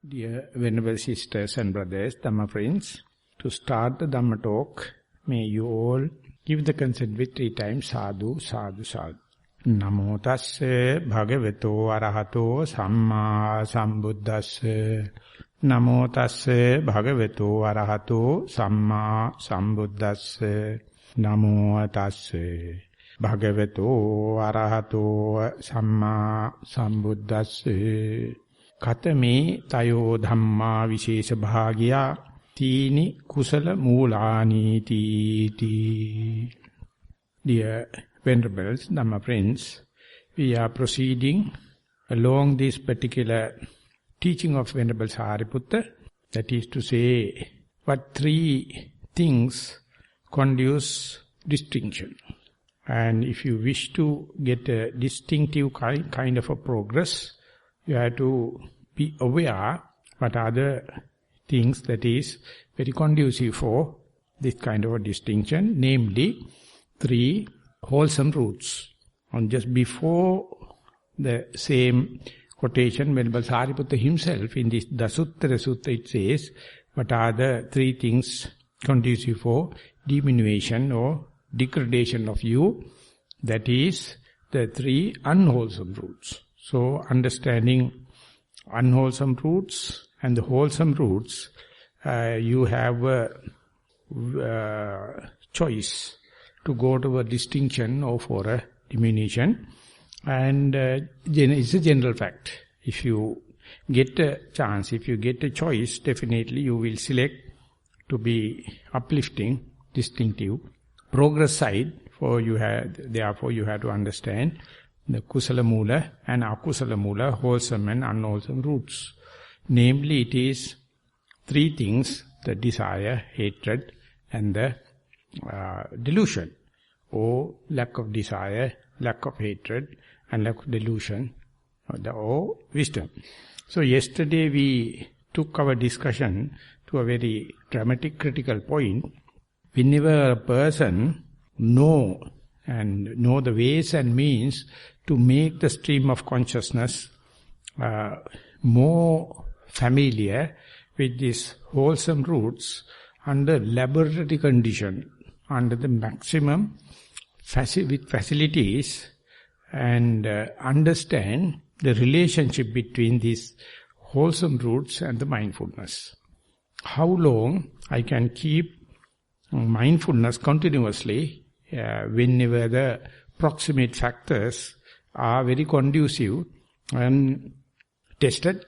Dear Venerable Sisters and Brothers, Dhamma friends, to start the Dhamma talk, may you all give the consent with 3 times, sadhu, sadhu, sadhu. Namo tasse bhagavato arahato samma sambuddhasse. Namo tasse bhagavato arahato samma sambuddhasse. Namo tasse bhagavato arahato samma sambuddhasse. Katame tayo dhamma vishesha bhagya tini kusala moolani ti. Dear Venerables, Dhamma friends, we are proceeding along this particular teaching of Venerable Sariputta, that is to say, what 3 things conduce distinction. And if you wish to get a distinctive kind of a progress, you have to be aware what are the things that is very conducive for this kind of a distinction, namely 3 wholesome roots. And just before the same quotation, Venerable Sariputta himself in this Dasuttara Sutta it says, what are the 3 things conducive for diminution or degradation of you? That is the 3 unwholesome roots. So understanding unwholesome roots and the wholesome roots, you have a choice to go to a distinction or for a diminution. And it's a general fact. If you get a chance, if you get a choice, definitely you will select to be uplifting, distinctive, progress side. Therefore you have to understand the kusala moola and akusala moola, wholesome and unwholesome roots. Namely, it is 3 things, the desire, hatred and the delusion, or lack of desire, lack of hatred and lack of delusion, or wisdom. So yesterday we took our discussion to a very dramatic critical point. Whenever a person know the ways and means to make the stream of consciousness more familiar with these wholesome roots under laboratory condition, under the maximum with facilities, and understand the relationship between these wholesome roots and the mindfulness. How long I can keep mindfulness continuously whenever the proximate factors are very conducive and tested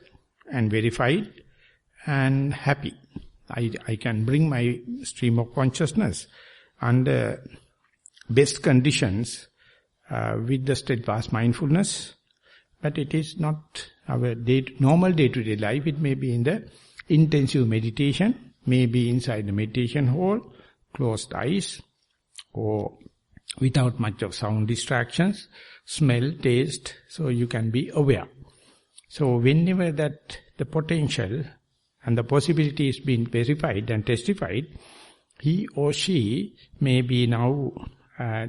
and verified and happy. I can bring my stream of consciousness under best conditions with the steadfast mindfulness, but it is not our normal day-to-day life. It may be in the intensive meditation, maybe inside the meditation hall, closed eyes, or without much of sound distractions, smell, taste, so you can be aware. So whenever that the potential and the possibility is being verified and testified, he or she may be now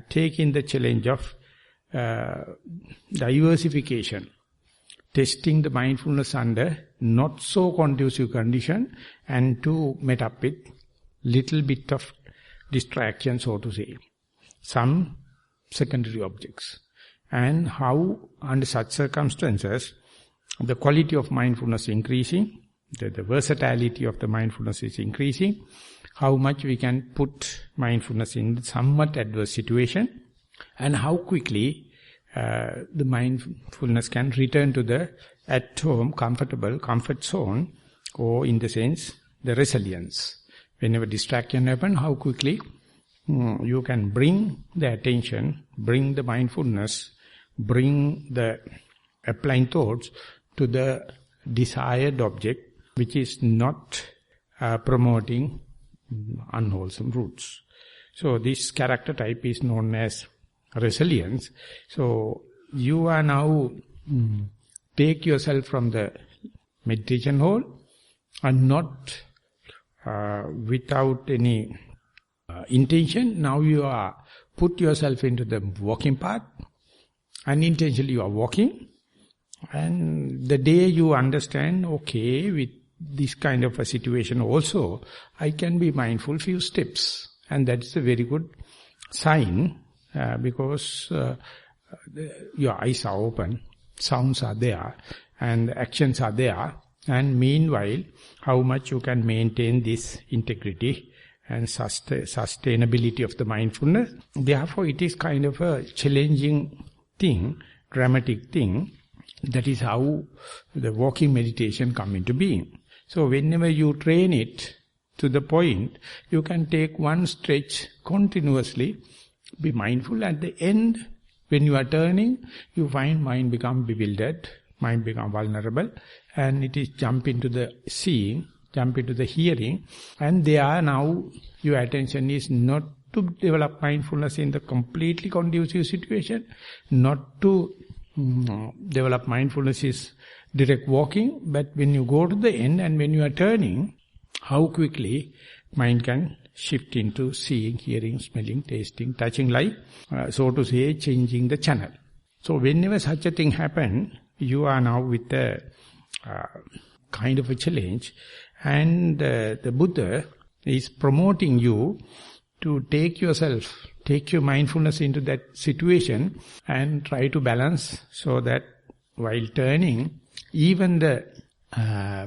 taking the challenge of diversification, testing the mindfulness under not so conducive condition and to meet up with little bit of distraction, so to say, some secondary objects. And how under such circumstances the quality of mindfulness increasing, the versatility of the mindfulness is increasing, how much we can put mindfulness in somewhat adverse situation, and how quickly the mindfulness can return to the at-home, comfortable, comfort zone, or in the sense, the resilience. Whenever distraction happens, how quickly you can bring the attention, bring the mindfulness, bring the applying thoughts to the desired object, which is not promoting unwholesome roots. So this character type is known as resilience. So you are now take yourself from the meditation hall and not without any intention. Now you are put yourself into the walking path. Unintentionally you are walking. And the day you understand, okay, with this kind of a situation also, I can be mindful few steps. And that's a very good sign because your eyes are open, sounds are there, and actions are there. And meanwhile, how much you can maintain this integrity and sustainability of the mindfulness. Therefore, it is kind of a challenging thing, dramatic thing. That is how the walking meditation come into being. So whenever you train it to the point, you can take one stretch continuously, be mindful. At the end, when you are turning, you find mind become bewildered, mind become vulnerable, and it is jump into the seeing, jump into the hearing, and there now your attention is not to develop mindfulness in the completely conducive situation, not to develop mindfulness is direct walking, but when you go to the end and when you are turning, how quickly mind can shift into seeing, hearing, smelling, tasting, touching, like, so to say, changing the channel. So whenever such a thing happens, you are now with a kind of a challenge, and the Buddha is promoting you to take yourself, take your mindfulness into that situation and try to balance so that while turning, even the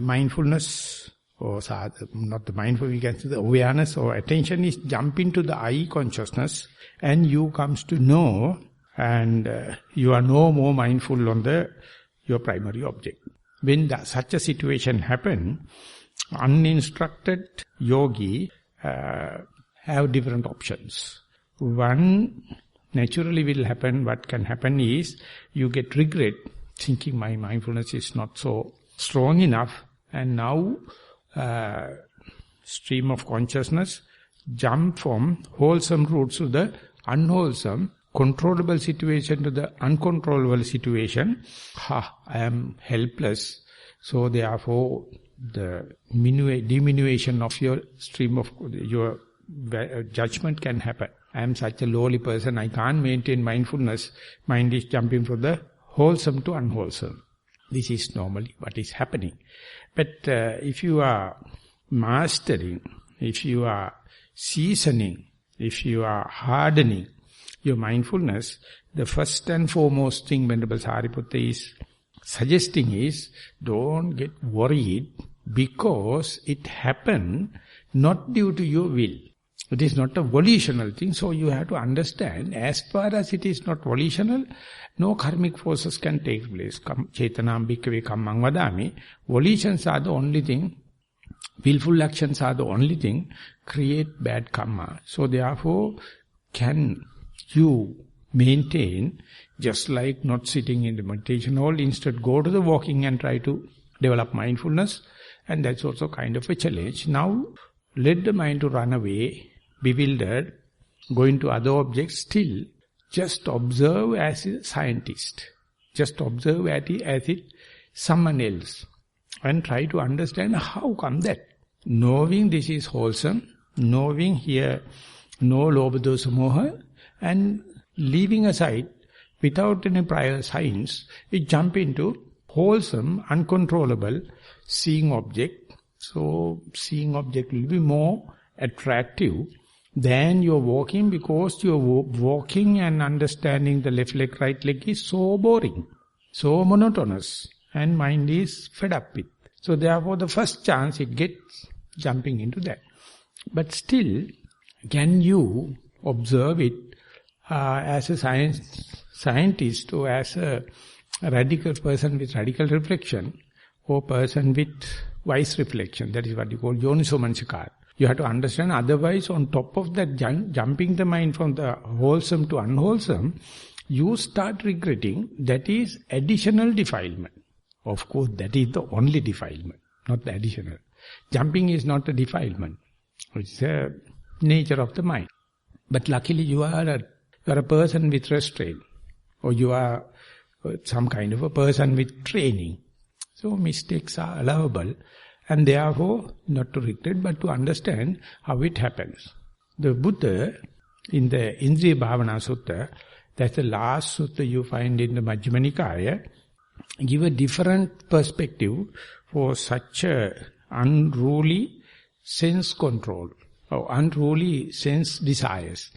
mindfulness, or not the mindfulness, we can say the awareness or attention is jumping to the eye consciousness, and you comes to know, and you are no more mindful on your primary object. When such a situation happen, uninstructed yogi have different options. One naturally will happen, what can happen is, you get regret, thinking my mindfulness is not so strong enough, and now stream of consciousness jump from wholesome roots to the unwholesome, controllable situation to the uncontrollable situation. I am helpless. So therefore, the diminution of your stream of your judgment can happen. I am such a lowly person, I can't maintain mindfulness. Mind is jumping from the wholesome to unwholesome. This is normally what is happening. But if you are mastering, if you are seasoning, if you are hardening your mindfulness, the first and foremost thing Venerable Sariputta is suggesting is, don't get worried because it happened not due to your will. It is not a volitional thing, so you have to understand, as far as it is not volitional, no karmic forces can take place. Chetanam bhikkhave kammang vadami. Volitions are the only thing, willful actions are the only thing, create bad karma. So therefore, can you maintain, just like not sitting in the meditation hall, instead go to the walking and try to develop mindfulness, and that's also kind of a challenge. Now, let the mind to run away, bewildered, going to other objects, still just observe as a scientist. Just observe as it someone else. And try to understand how come that. Knowing this is wholesome, knowing here no lobha dosa moha, and leaving aside without any prior signs, it jump into wholesome, uncontrollable seeing object. So seeing object will be more attractive than you're walking, because you're walking and understanding the left leg, right leg is so boring, so monotonous, and mind is fed up with. So therefore the first chance it gets jumping into that. But still, can you observe it as a scientist or as a radical person with radical reflection, or person with wise reflection? That is what you call yoniso manasikara. You have to understand, otherwise on top of that jumping the mind from the wholesome to unwholesome, you start regretting. That is additional defilement. Of course, that is the only defilement, not the additional. Jumping is not a defilement. It's a nature of the mind. But luckily you are a person with restraint, or you are some kind of a person with training. So mistakes are allowable, and therefore not to regret but to understand how it happens. The Buddha in the Indriya Bhavana Sutta, that's the last sutta you find in the Majjhima Nikaya, give a different perspective for such a unruly sense control or unruly sense desires.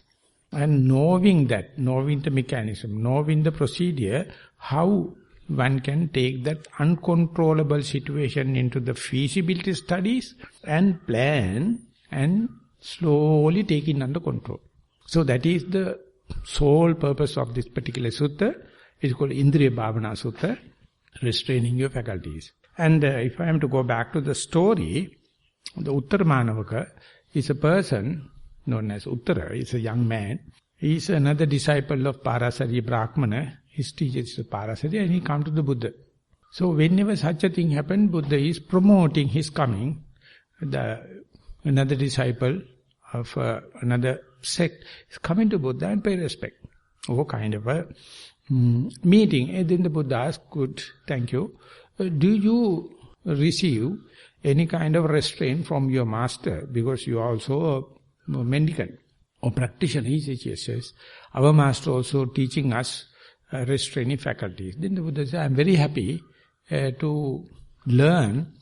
And knowing that, knowing the mechanism, knowing the procedure, how one can take that uncontrollable situation into the feasibility studies and plan and slowly take it under control. So that is the sole purpose of this particular sutta. It's called Indriya Bhavana Sutta, restraining your faculties. And if I am to go back to the story, the Uttaramanavaka is a person known as Uttara, is a young man. He is another disciple of Parasari Brahmana. His teacher is Parasari and he comes to the Buddha. So whenever such a thing happens, Buddha is promoting his coming. Another disciple of another sect is coming to Buddha and pay respect. Oh, kind of a meeting. And then the Buddha asks, good, thank you. Do you receive any kind of restraint from your master? Because you are also a mendicant or practitioner. He says, yes. Our master also teaching us restraining faculties. Then the Buddha says, I am very happy to learn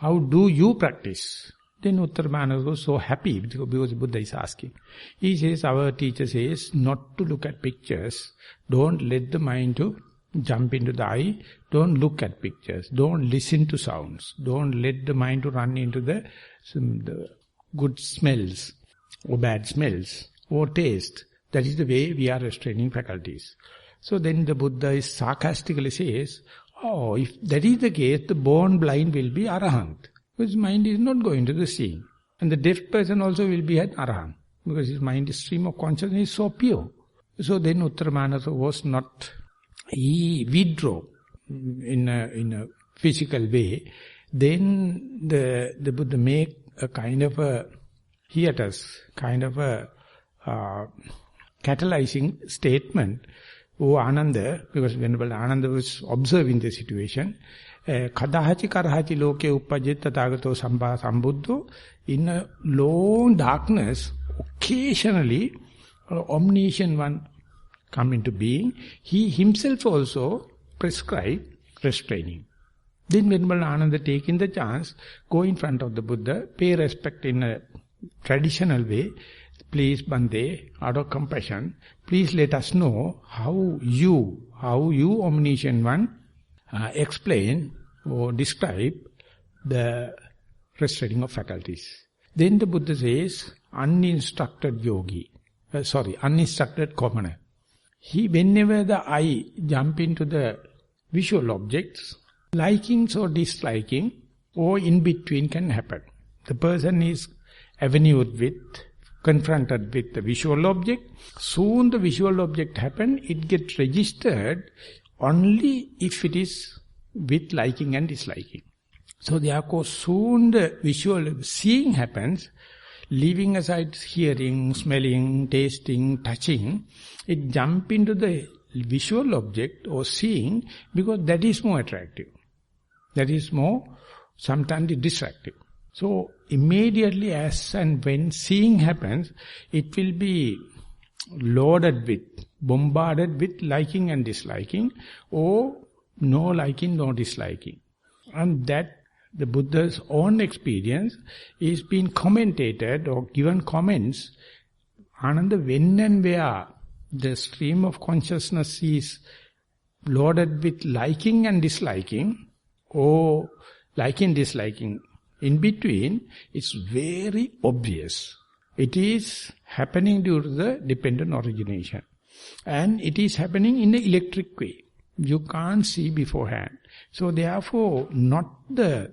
how do you practice. Then Uttaramanavaka was so happy because Buddha is asking. He says, our teacher says not to look at pictures. Don't let the mind to jump into the eye. Don't look at pictures. Don't listen to sounds. Don't let the mind to run into the good smells or bad smells or taste. That is the way we are restraining faculties. So then the Buddha is sarcastically says, oh, if that is the case, the born blind will be Arahant. His mind is not going to the seeing. And the deaf person also will be an Arahant. Because his mind stream of consciousness is so pure. So then Uttaramanavaka was not, he withdrew in a physical way. Then the Buddha make a kind of a hiatus, kind of a catalyzing statement. Oh Ananda, because Venerable Ananda was observing the situation, Kadahachi karahachi loke uppajita tagato sambuddho, in a long darkness, occasionally, omniscient one come into being. He himself also prescribed restraining. Then Venerable Ananda taking the chance, go in front of the Buddha, pay respect in a traditional way. Please, Bande, out of compassion, please let us know how you omniscient one, explain or describe the restraining of faculties. Then the Buddha says, uninstructed yogi, uninstructed commoner. Whenever the eye jump into the visual objects, likings or disliking or in between can happen. The person is confronted with the visual object. Soon the visual object happen, it gets registered only if it is with liking and disliking. So therefore soon the visual seeing happens, leaving aside hearing, smelling, tasting, touching, it jump into the visual object or seeing because that is more attractive. That is more sometimes distractive. So immediately as and when seeing happens, it will be loaded with, bombarded with liking and disliking, or no liking, no disliking. And that the Buddha's own experience is being commentated or given comments. Ananda, when and where the stream of consciousness is loaded with liking and disliking, or liking, disliking, in between, it's very obvious. It is happening due to the dependent origination. And it is happening in the electric way. You can't see beforehand. So therefore, not the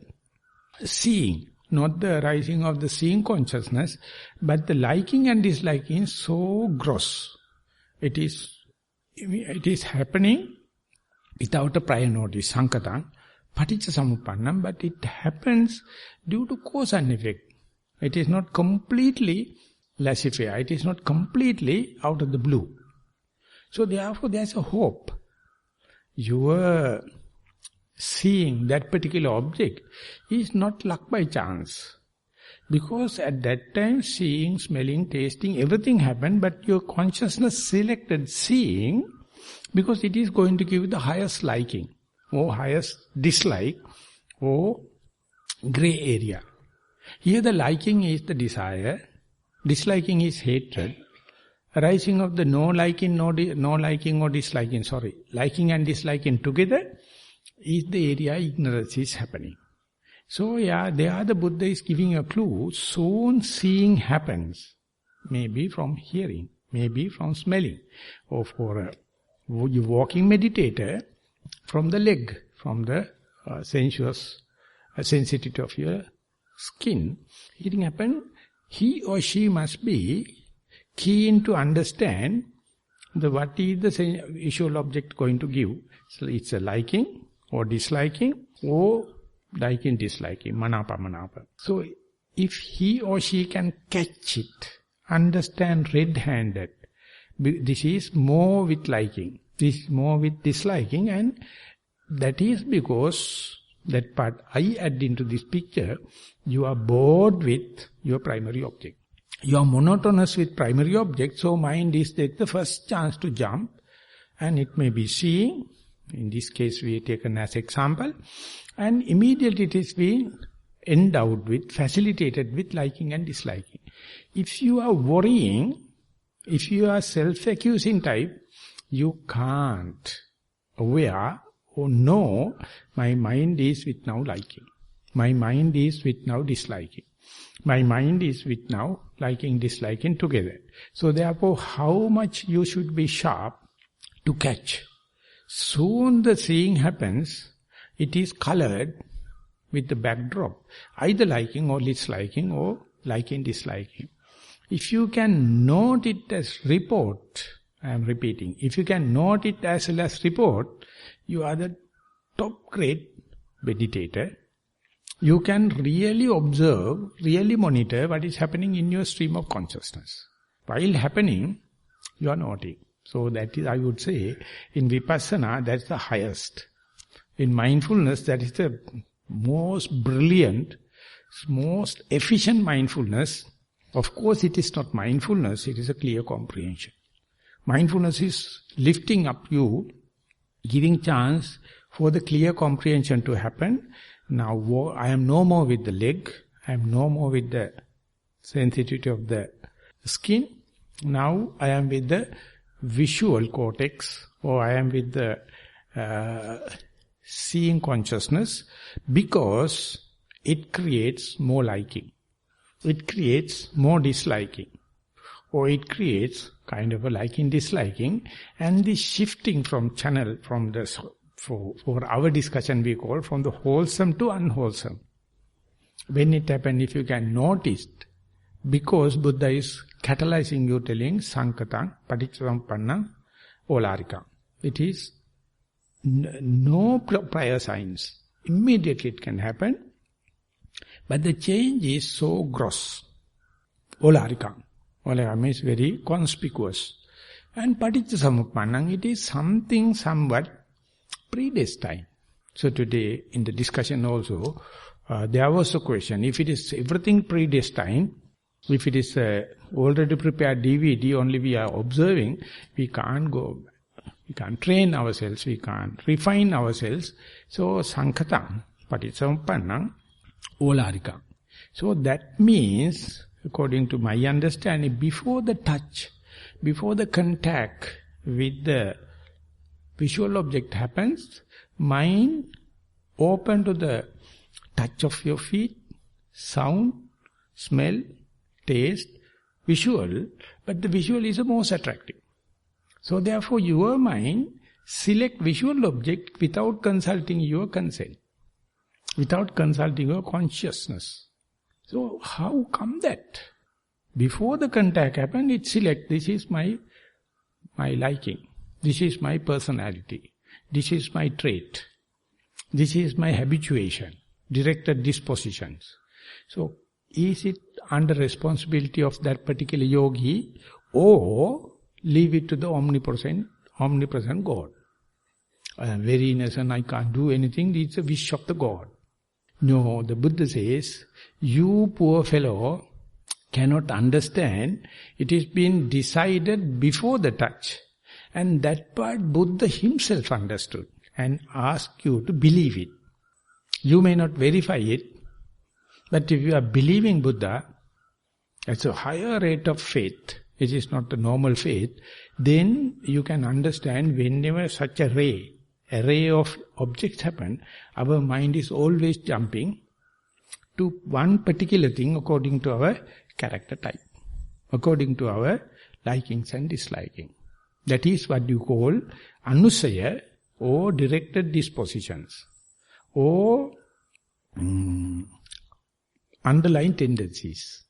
seeing, not the arising of the seeing consciousness, but the liking and disliking is so gross. It is happening without a prior notice, sankatang, paticca-samuppannam, but it happens due to cause and effect. It is not completely laissez-faire. It is not completely out of the blue. So therefore there is a hope. Your seeing that particular object is not luck by chance. Because at that time seeing, smelling, tasting, everything happened, but your consciousness selected seeing because it is going to give the highest liking. or highest dislike, or grey area. Here the liking is the desire, disliking is hatred, arising of the liking or disliking, liking and disliking together is the area ignorance is happening. So there the Buddha is giving a clue, soon seeing happens, maybe from hearing, maybe from smelling, or for a walking meditator, from the leg, from the sensuous sensitivity of your skin. It happen, he or she must be keen to understand what is the visual object going to give. So it's a liking or disliking or liking, disliking, manapa, manapa. So if he or she can catch it, understand red-handed, this is more with liking, this is more with disliking, and that is because that part I add into this picture, you are bored with your primary object. You are monotonous with primary object, so mind is take the first chance to jump, and it may be seeing, in this case we taken as example, and immediately it is being endowed with, facilitated with liking and disliking. If you are worrying, if you are self-accusing type, you can't aware or know, my mind is with now liking. My mind is with now disliking. My mind is with now liking, disliking together. So therefore, how much you should be sharp to catch. Soon the seeing happens, it is colored with the backdrop, either liking or disliking or liking, disliking. If you can note it as report, I am repeating, if you can note it as well as report, you are the top grade meditator. You can really observe, really monitor what is happening in your stream of consciousness. While happening, you are noting. So that is, I would say, in Vipassana, that's the highest. In mindfulness, that is the most brilliant, most efficient mindfulness. Of course, it is not mindfulness, it is a clear comprehension. Mindfulness is lifting up you, giving chance for the clear comprehension to happen. Now, I am no more with the leg, I am no more with the sensitivity of the skin. Now, I am with the visual cortex, or I am with the seeing consciousness, because it creates more liking. It creates more disliking. Or it creates kind of a liking, disliking, and the shifting from channel, from the, for our discussion we call, from the wholesome to unwholesome. When it happens, if you can notice, because Buddha is catalyzing you, telling Sankatang, Paticcasamuppanna, Olarika. It is no prior signs. Immediately it can happen. But the change is so gross. Olarika. Olarika means very conspicuous. And Paticcasamuppanna, it is something somewhat predestined. So today in the discussion also, there was a question, if it is everything predestined, if it is already prepared DVD, only we are observing, we can't go, we can't train ourselves, we can't refine ourselves. So, Sankatang, Paticcasamuppanna, Olarika. So that means, according to my understanding, before the touch, before the contact with the visual object happens, mind open to the touch of your feet, sound, smell, taste, visual, but the visual is the most attractive. So therefore your mind select visual object without consulting your consent, without consulting your consciousness. So how come that? Before the contact happens, it select, this is my liking, this is my personality, this is my trait, this is my habituation, directed dispositions. So is it under responsibility of that particular yogi, or leave it to the omnipresent God? I am very innocent, I can't do anything, it's a wish of the God. No, the Buddha says, you poor fellow cannot understand, it is been decided before the touch. And that part Buddha himself understood. and ask you to believe it. You may not verify it, but if you are believing Buddha, it's a higher rate of faith, it is not a normal faith, then you can understand whenever such a array of objects happen, our mind is always jumping to one particular thing according to our character type, according to our likings and disliking. That is what you call anusaya, or directed dispositions, or underlying tendencies.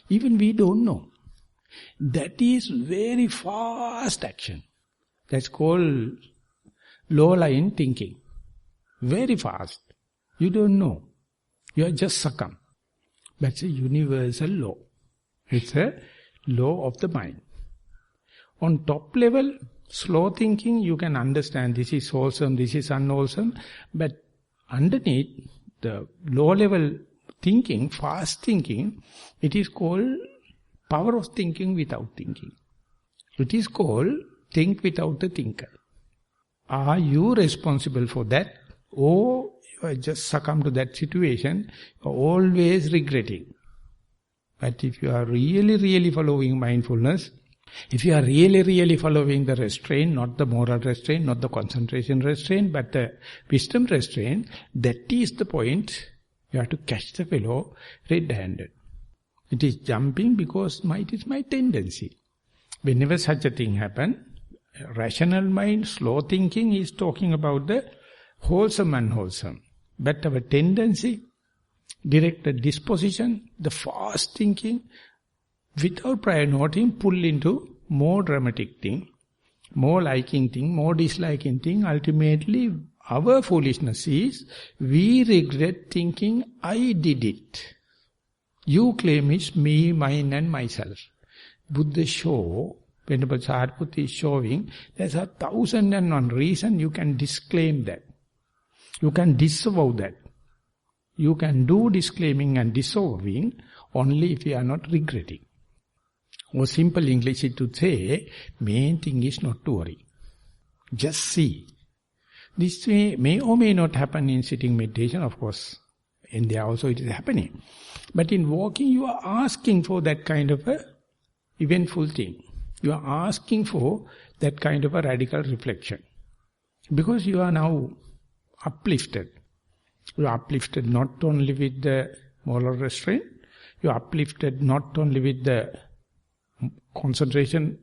Even we don't know. That is very fast action. That's called low-lying thinking. Very fast. You don't know. You are just succumb. That's a universal law. It's a law of the mind. On top level, slow thinking, you can understand this is wholesome, this is unwholesome. But underneath the low level thinking, fast thinking, it is called power of thinking without thinking. It is called think without a thinker. Are you responsible for that? Or you are just succumb to that situation, you are always regretting. But if you are really following mindfulness, if you are really following the restraint, not the moral restraint, not the concentration restraint, but the wisdom restraint, that is the point. You have to catch the fellow red-handed. It is jumping because it is my tendency. Whenever such a thing happens, rational mind, slow thinking is talking about the wholesome, unwholesome. But our tendency, directed disposition, the fast thinking, without prior noting, pull into more dramatic thing, more liking thing, more disliking thing. Ultimately, our foolishness is, we regret thinking, I did it. You claim it's me, mine and myself. Buddha show, Venerable Sariputta is showing, there's 1,001 reason you can disclaim that. You can disavow that. You can do disclaiming and disavowing only if you are not regretting. Or simple English it would say, main thing is not to worry. Just see. This may or may not happen in sitting meditation, of course. In there also it is happening. But in walking you are asking for that kind of a eventful thing. You are asking for that kind of a radical reflection. Because you are now uplifted. You are uplifted not only with the moral restraint, you are uplifted not only with the concentration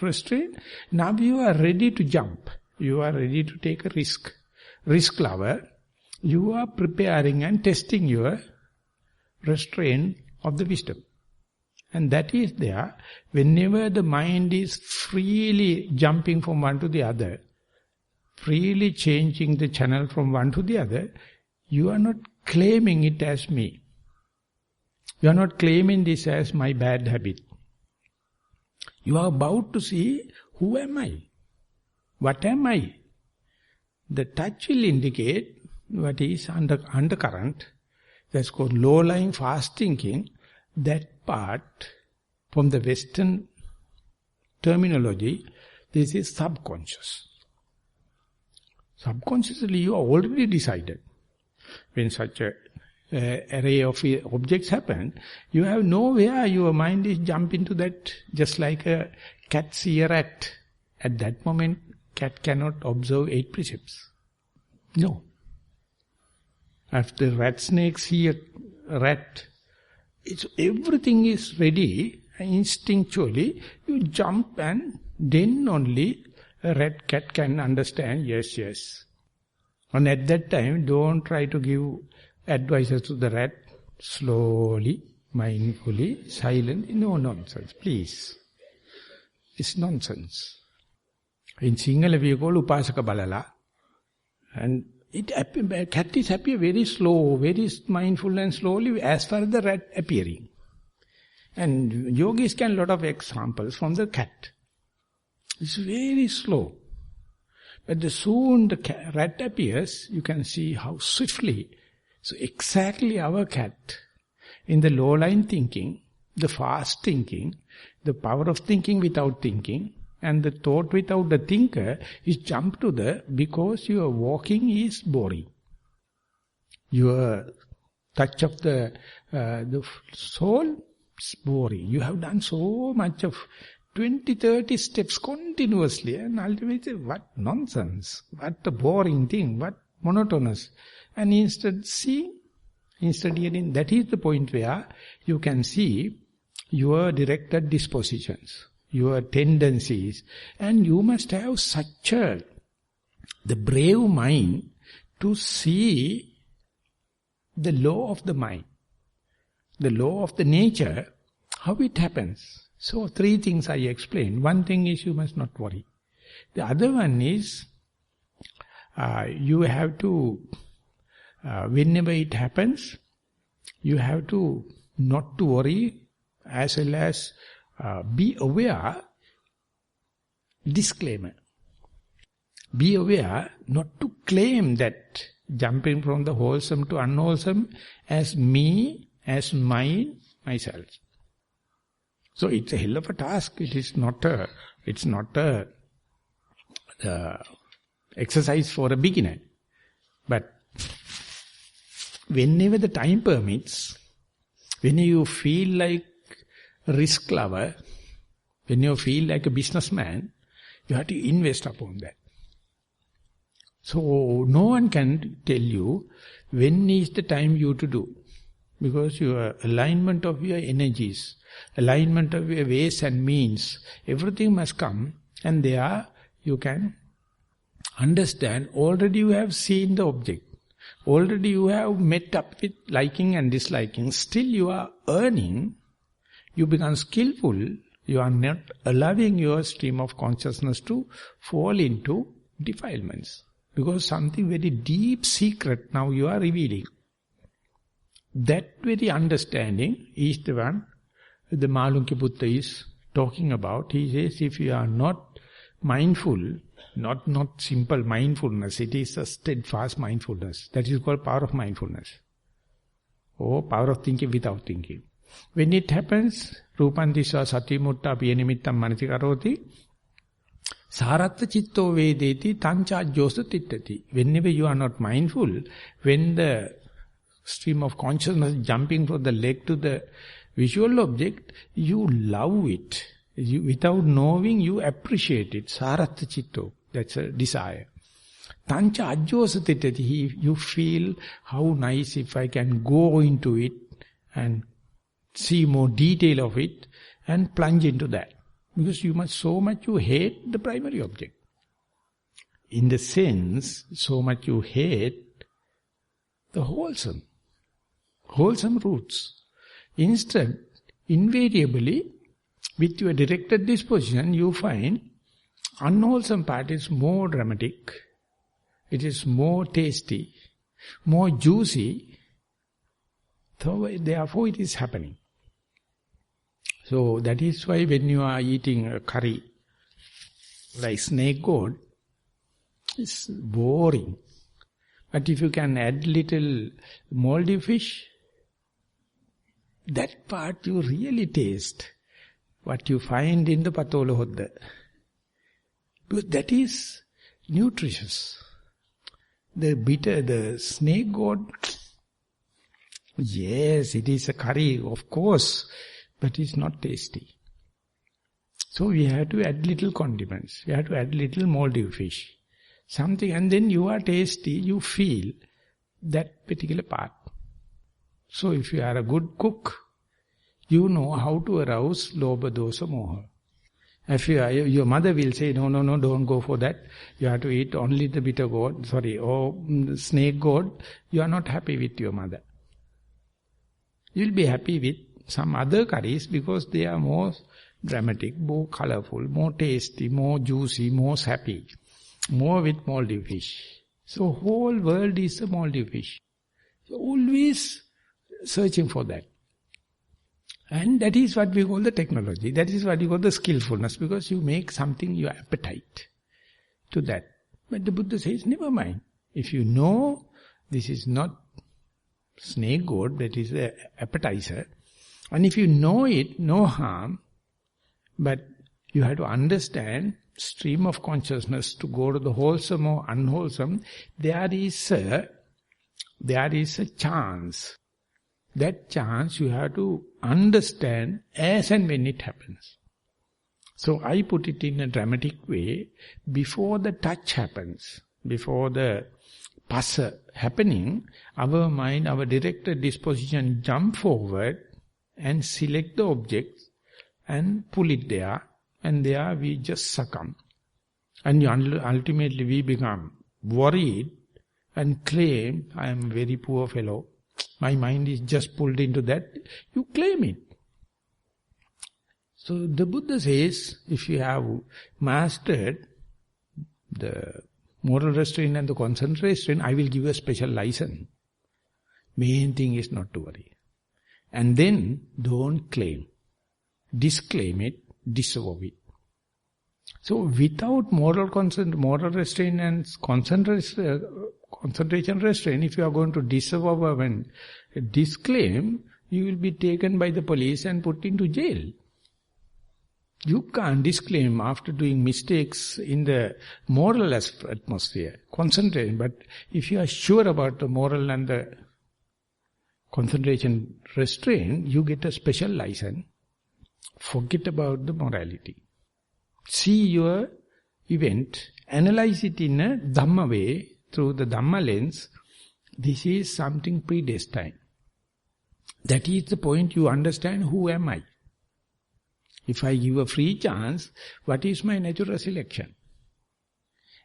restraint. Now you are ready to jump. You are ready to take a risk. Risk lover. You are preparing and testing your restraint of the wisdom. And that is there. Whenever the mind is freely jumping from one to the other, freely changing the channel from one to the other, you are not claiming it as me. You are not claiming this as my bad habit. You are about to see, who am I? What am I? The touch will indicate what is undercurrent. That's called low-lying fast thinking. That part, from the Western terminology, this is subconscious. Subconsciously you are already decided. When such a array of objects happen, you have nowhere, your mind is jumping to that, just like a cat see a rat. At that moment, cat cannot observe 8 precepts. No. After rat snakes see a rat, everything is ready, instinctually, you jump and then only a rat cat can understand, yes. And at that time, don't try to give advices to the rat, slowly, mindfully, silently. No nonsense, please. It's nonsense. In Sinhala we call upasaka balala. And cat is happy very slow, very mindful and slowly as far as the rat appearing. And yogis can lot of examples from the cat. It's very slow. But the soon the rat appears, you can see how swiftly. So exactly our cat, in the low-line thinking, the fast thinking, the power of thinking without thinking, And the thought without the thinker is jump to because your walking is boring. Your touch of the soul is boring. You have done so much of 20, 30 steps continuously, and ultimately, what nonsense, what a boring thing, what monotonous. And instead hearing, that is the point where you can see your directed dispositions, your tendencies, and you must have such the brave mind to see the law of the mind, the law of the nature, how it happens. So 3 things I explained. One thing is you must not worry. The other one is you have to, whenever it happens, you have to not to worry as well as be aware, disclaimer. Be aware not to claim that jumping from the wholesome to unwholesome as me, as mine, myself. So it's a hell of a task. It's not a exercise for a beginner. But whenever the time permits, when you feel like a risk lover, when you feel like a businessman, you have to invest upon that. So no one can tell you when is the time you to do. Because your alignment of your energies, alignment of your ways and means, everything must come, and there you can understand, already you have seen the object. Already you have met up with liking and disliking. Still you are earning, you become skillful, you are not allowing your stream of consciousness to fall into defilements. Because something very deep secret now you are revealing. That very understanding is the one the Malunky Buddha is talking about. He says if you are not mindful, not simple mindfulness, it is a steadfast mindfulness. That is called power of mindfulness. Or power of thinking without thinking. When it happens, Rupandiswa sati mutta piyanimittam manasi karoti, saratta chitto vedeti tancha ajyosa tittati. Whenever you are not mindful, when the stream of consciousness jumping from the leg to the visual object, you love it. Without knowing, you appreciate it. Saratta chitto, that's a desire. Tancha ajyosa tittati, you feel how nice if I can go into it and see more detail of it and plunge into that. Because so much you hate the primary object. In the sense, so much you hate the wholesome roots. Instead, invariably, with your directed disposition, you find unwholesome part is more dramatic, it is more tasty, more juicy, so therefore it is happening. So that is why when you are eating a curry like snake gourd, it's boring. But if you can add little moldy fish, that part you really taste. What you find in the patola hodda. Because that is nutritious. The snake gourd, yes, it is a curry, of course, but it's not tasty. So we have to add little condiments. We have to add little moldy fish. Something, and then you are tasty, you feel that particular part. So if you are a good cook, you know how to arouse lobha, dosa, moha. If your mother will say, no, don't go for that. You have to eat only the bitter gourd, or snake gourd. You are not happy with your mother. You will be happy with some other curries because they are more dramatic, more colorful, more tasty, more juicy, more sappy, more with moldy fish. So whole world is a moldy fish. So always searching for that. And that is what we call the technology. That is what we call the skillfulness, because you make something your appetite to that. But the Buddha says, never mind. If you know this is not snake gourd, that is the appetizer, and if you know it, no harm, but You have to understand stream of consciousness to go to the wholesome or unwholesome. There is a chance. That chance you have to understand as and when it happens. So I put it in a dramatic way. Before the touch happens, before the passa happening, our mind, our directed disposition jump forward and select the object and pull it there, and there we just succumb. And ultimately we become worried and claim, I am a very poor fellow. My mind is just pulled into that. You claim it. So the Buddha says, if you have mastered the moral restraint and the concentration, I will give you a special license. Main thing is not to worry. And then don't claim. Disclaim it, disavow it. So without moral restraint and concentration restraint, if you are going to disavow and disclaim, you will be taken by the police and put into jail. You can't disclaim after doing mistakes in the moral atmosphere, concentrate. But if you are sure about the moral and the concentration restraint, you get a special license. Forget about the morality. See your event, analyze it in a Dhamma way, through the Dhamma lens. This is something predestined. That is the point you understand, who am I? If I give a free chance, what is my natural selection?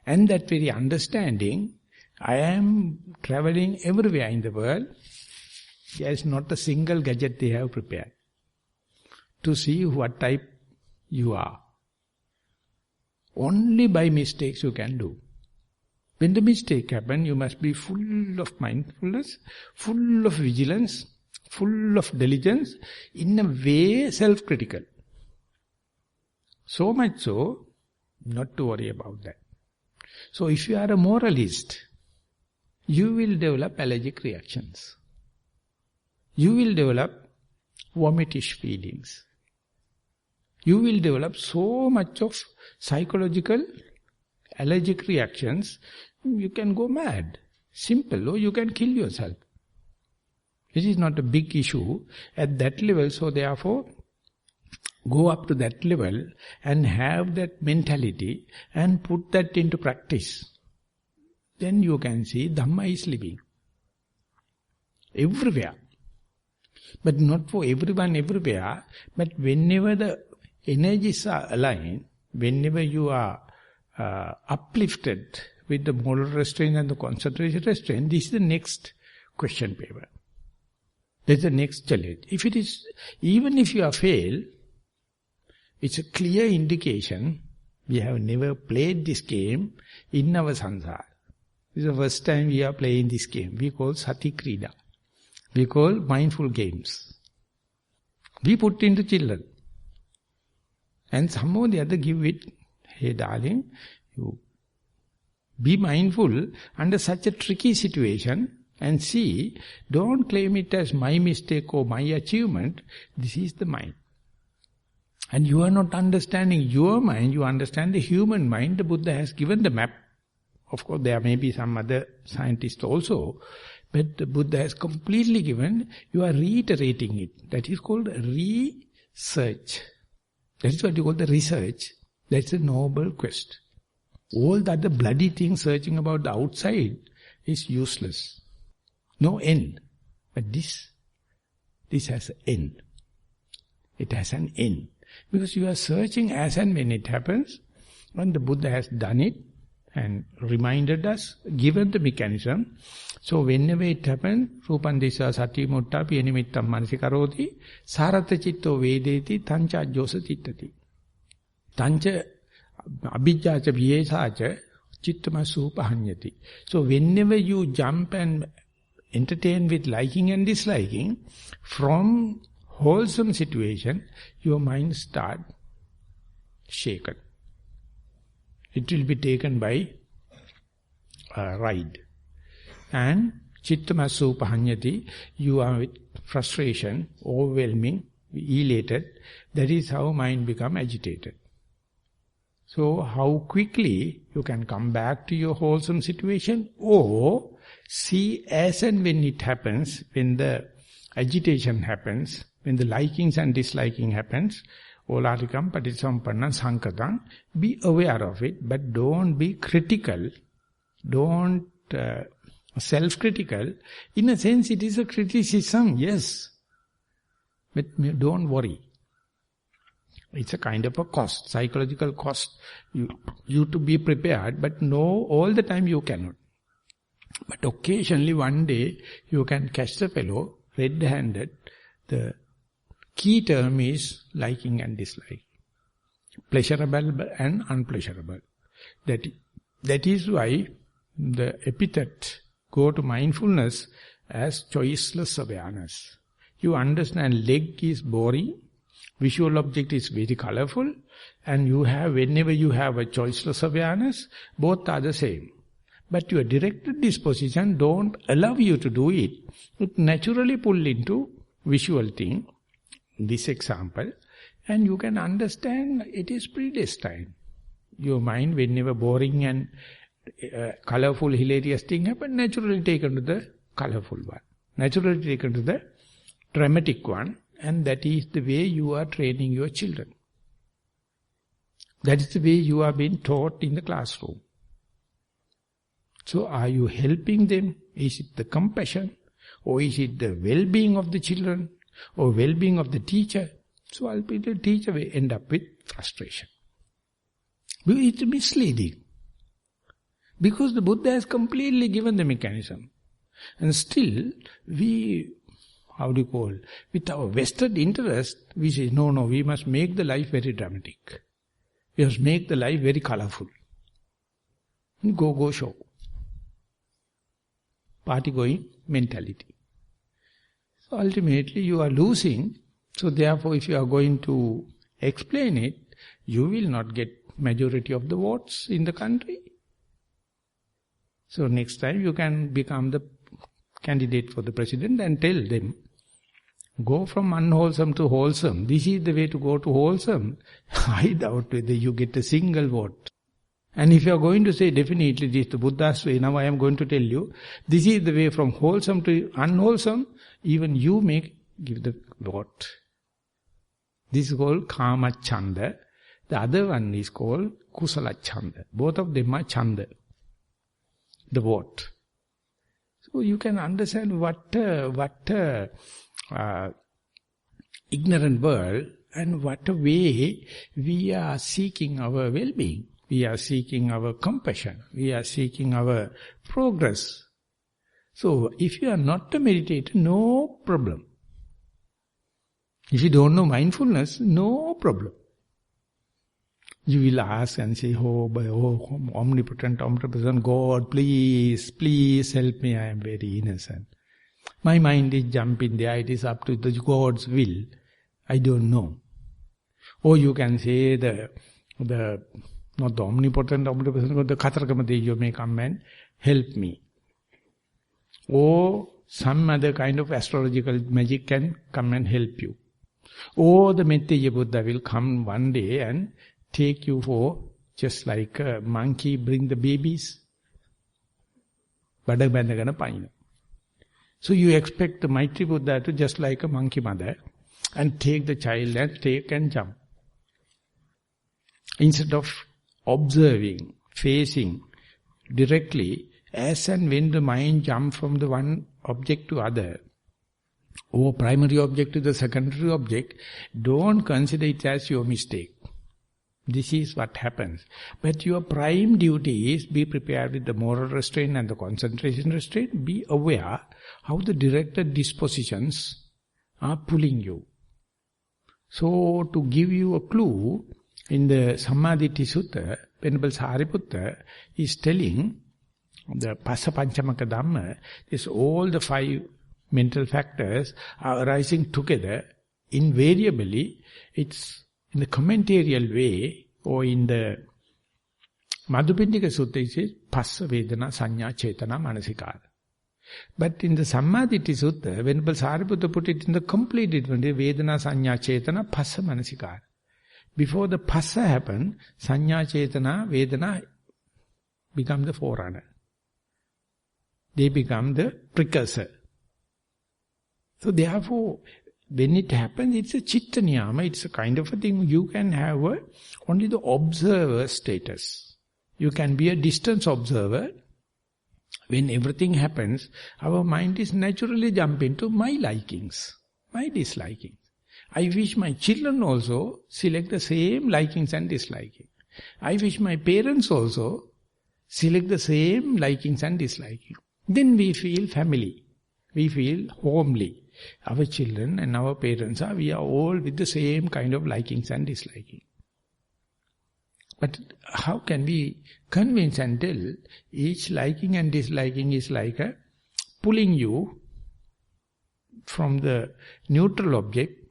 And that very understanding, I am traveling everywhere in the world. There is not a single gadget they have prepared to see what type you are. Only by mistakes you can do. When the mistake happens, you must be full of mindfulness, full of vigilance, full of diligence, in a way self-critical. So much so, not to worry about that. So if you are a moralist, you will develop allergic reactions. You will develop vomitish feelings. You will develop so much of psychological allergic reactions, you can go mad. Simple, or you can kill yourself. This is not a big issue at that level, so therefore, go up to that level and have that mentality and put that into practice. Then you can see Dhamma is living. Everywhere. But not for everyone everywhere, but whenever the energies are aligned, whenever you are uplifted with the moral restraint and the concentration restraint, this is the next question paper. That's the next challenge. If it is, even if you are failed, it's a clear indication we have never played this game in our samsara. This is the first time we are playing this game. We call Sati Krida. We call mindful games. We put into children. And somehow or the other give it, hey darling, you be mindful under such a tricky situation and see, don't claim it as my mistake or my achievement. This is the mind. And you are not understanding your mind, you understand the human mind. The Buddha has given the map. Of course, there may be some other scientists also, but the Buddha has completely given, you are reiterating it. That is called research. That is what you call the research. That's a noble quest. All that the bloody thing searching about the outside is useless. No end. But this has an end. It has an end. Because you are searching as and when it happens, and the Buddha has done it and reminded us, given the mechanism. So whenever it happens, Rupan Disa Sati Mutta Piyanimittam Manasikaroti Sarata Chitto Vedeti Tancha Josa Chittati Tancha Abhijjacha Vyesacha Chittamasu Pahanyati. So whenever you jump and entertain with liking and disliking, from wholesome situation, your mind start shaken. It will be taken by a ride. And chittamasu pahanyati, you are with frustration, overwhelming, elated. That is how mind become agitated. So how quickly you can come back to your wholesome situation, or see as and when it happens, when the agitation happens, when the likings and disliking happens, Olatikam Patisampanna Sankatan, be aware of it, but don't be critical, don't self-critical. In a sense it is a criticism, yes, but don't worry. It's a kind of a cost, psychological cost. You to be prepared, but no, all the time you cannot. But occasionally one day you can catch the fellow red-handed. The key term is liking and dislike. Pleasurable and unpleasurable. That is why the epithet go to mindfulness as choiceless awareness. You understand leg is boring, visual object is very colorful, and you have, whenever you have a choiceless awareness, both are the same. But your directed disposition don't allow you to do it. It naturally pull into visual thing, this example, and you can understand it is predestined. Your mind, whenever boring and colorful, hilarious thing happen, naturally taken to the colorful one. Naturally taken to the dramatic one. And that is the way you are training your children. That is the way you are being taught in the classroom. So are you helping them? Is it the compassion? Or is it the well-being of the children? Or well-being of the teacher? So ultimately the teacher will end up with frustration. It's misleading. Because the Buddha has completely given the mechanism. And still we, with our vested interest, we say, no, we must make the life very dramatic. We must make the life very colorful. Go show. Party going mentality. So ultimately you are losing. So therefore if you are going to explain it, you will not get majority of the votes in the country. So next time you can become the candidate for the president and tell them, go from unwholesome to wholesome. This is the way to go to wholesome. I doubt whether you get a single vote. And if you are going to say, definitely this is the Buddha's way, now I am going to tell you, this is the way from wholesome to unwholesome, even you may give the vote. This is called Kama Chanda. The other one is called Kusala Chanda. Both of them are Chanda, the vote. So you can understand what ignorant world and what a way we are seeking our well-being. We are seeking our compassion. We are seeking our progress. So if you are not a meditator, no problem. If you don't know mindfulness, no problem. You will ask and say, omnipotent, God, please help me, I am very innocent. My mind is jumping there, it is up to the God's will. I don't know. Or you can say not the omnipotent, but the Khatarkamadeyo may come and help me. Or some other kind of astrological magic can come and help you. Or the Metteya Buddha will come one day and take you for, just like a monkey bring the babies. So you expect the Maitri Buddha to just like a monkey mother and take the child and take and jump. Instead of observing, facing directly, as and when the mind jumps from the one object to other, or primary object to the secondary object, don't consider it as your mistake. This is what happens. But your prime duty is be prepared with the moral restraint and the concentration restraint. Be aware how the directed dispositions are pulling you. So to give you a clue, in the Sammaditthi Sutta, Venerable Sariputta is telling the Passa Panchamaka Dhamma, is all the 5 mental factors are arising together. Invariably, it's in the commentarial way, or in the Madhupindika Sutta, it says, Passa Vedana Sanya Chetana Manasikara. But in the Sammaditthi Sutta, Venerable Sariputta put it in the complete different way, Vedana Sanya Chetana Passa Manasikara. Before the phassa happen, sanya, chetana, vedana become the forerunner. They become the precursor. So therefore, when it happens, it's a chitta niyama, it's a kind of a thing. You can have only the observer status. You can be a distance observer. When everything happens, our mind is naturally jump into my likings, my dislikings. I wish my children also select the same likings and dislikings. I wish my parents also select the same likings and dislikings. Then we feel family. We feel homely. Our children and our parents we are all with the same kind of likings and dislikings. But how can we convince and tell each liking and disliking is like a pulling you from the neutral object.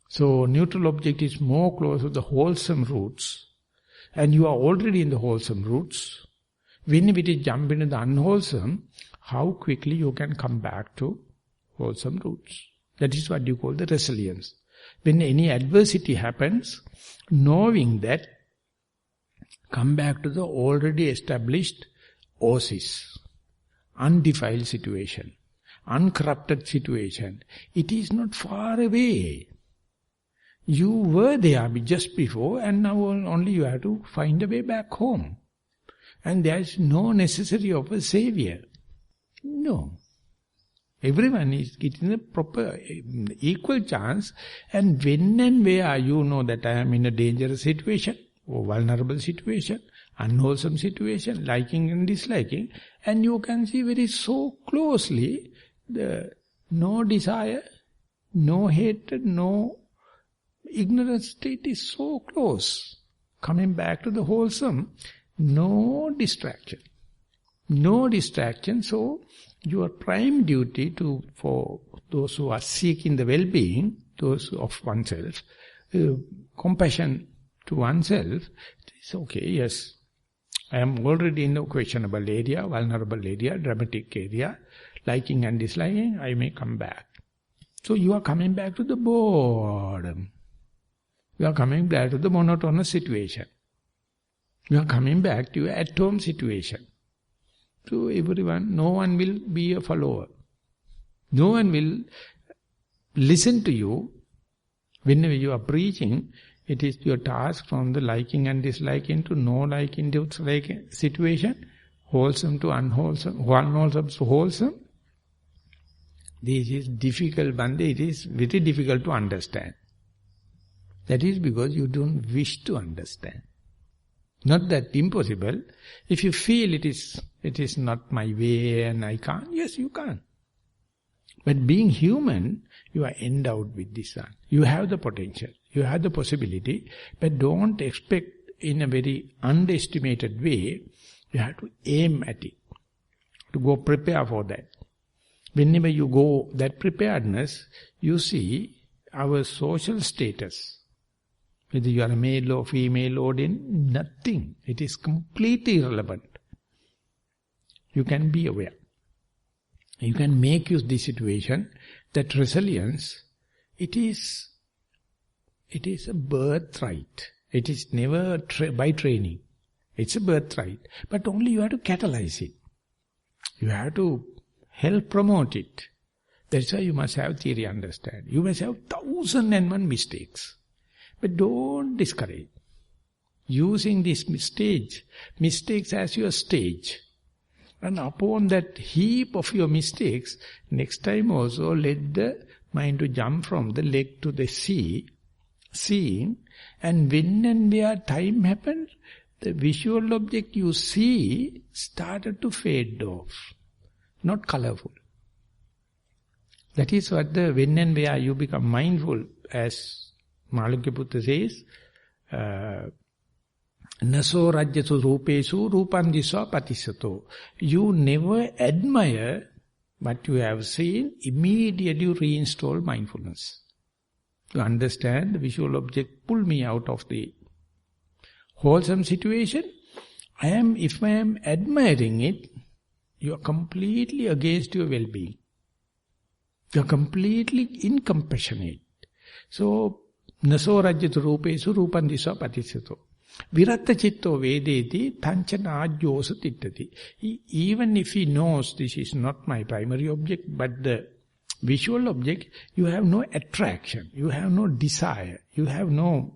So neutral object is more close to the wholesome roots. And you are already in the wholesome roots. When it is jump into the unwholesome, how quickly you can come back to wholesome roots. That is what you call the resilience. When any adversity happens, knowing that, come back to the already established oasis, undefiled situation, uncorrupted situation. It is not far away. You were there just before and now only you have to find a way back home. And there is no necessity of a savior. No. Everyone is getting the proper, equal chance. And when and where you know that I am in a dangerous situation, or vulnerable situation, unwholesome situation, liking and disliking, and you can see very so closely, no desire, no hatred, no ignorant state is so close. Coming back to the wholesome, no distraction. No distraction, so your prime duty for those who are seeking the well-being, those of oneself, compassion to oneself, it's okay, yes, I am already in the questionable area, vulnerable area, dramatic area, liking and disliking, I may come back. So you are coming back to the boredom. You are coming back to the monotonous situation. You are coming back to your at-home situation. So everyone, no one will be a follower. No one will listen to you. Whenever you are preaching, it is your task from the liking and disliking to no liking to disliking situation, wholesome to unwholesome, unwholesome to wholesome. This is difficult, Bande, it is very difficult to understand. That is because you don't wish to understand. Not that impossible. If you feel it is not my way and I can't, yes, you can't. But being human, you are endowed with this one. You have the potential, you have the possibility, but don't expect in a very underestimated way. You have to aim at it, to go prepare for that. Whenever you go that preparedness, you see our social status. Whether you are a male or female or nothing. It is completely irrelevant. You can be aware. You can make use of this situation. That resilience, it is a birthright. It is never by training. It's a birthright. But only you have to catalyze it. You have to help promote it. That's why you must have theory understand. You must have 1,001 mistakes. But don't discourage. Using this mistakes as your stage. And upon that heap of your mistakes, next time also let the mind to jump from the leg to the sea, seeing, and when and where time happened, the visual object you see started to fade off. Not colorful. That is what the when and where you become mindful, as Malukya says, Naso rajyasu rupesu rupan diswa patisato. You never admire what you have seen, immediately reinstall mindfulness. You understand the visual object pull me out of the wholesome situation. If I am admiring it, you are completely against your well-being. You are completely incompassionate. So, Naso rajyatu rupesu rupan diswa patisato. Viratta chitto vedeti tanchana ajyosa tittati. Even if he knows this is not my primary object, but the visual object, you have no attraction, you have no desire, you have no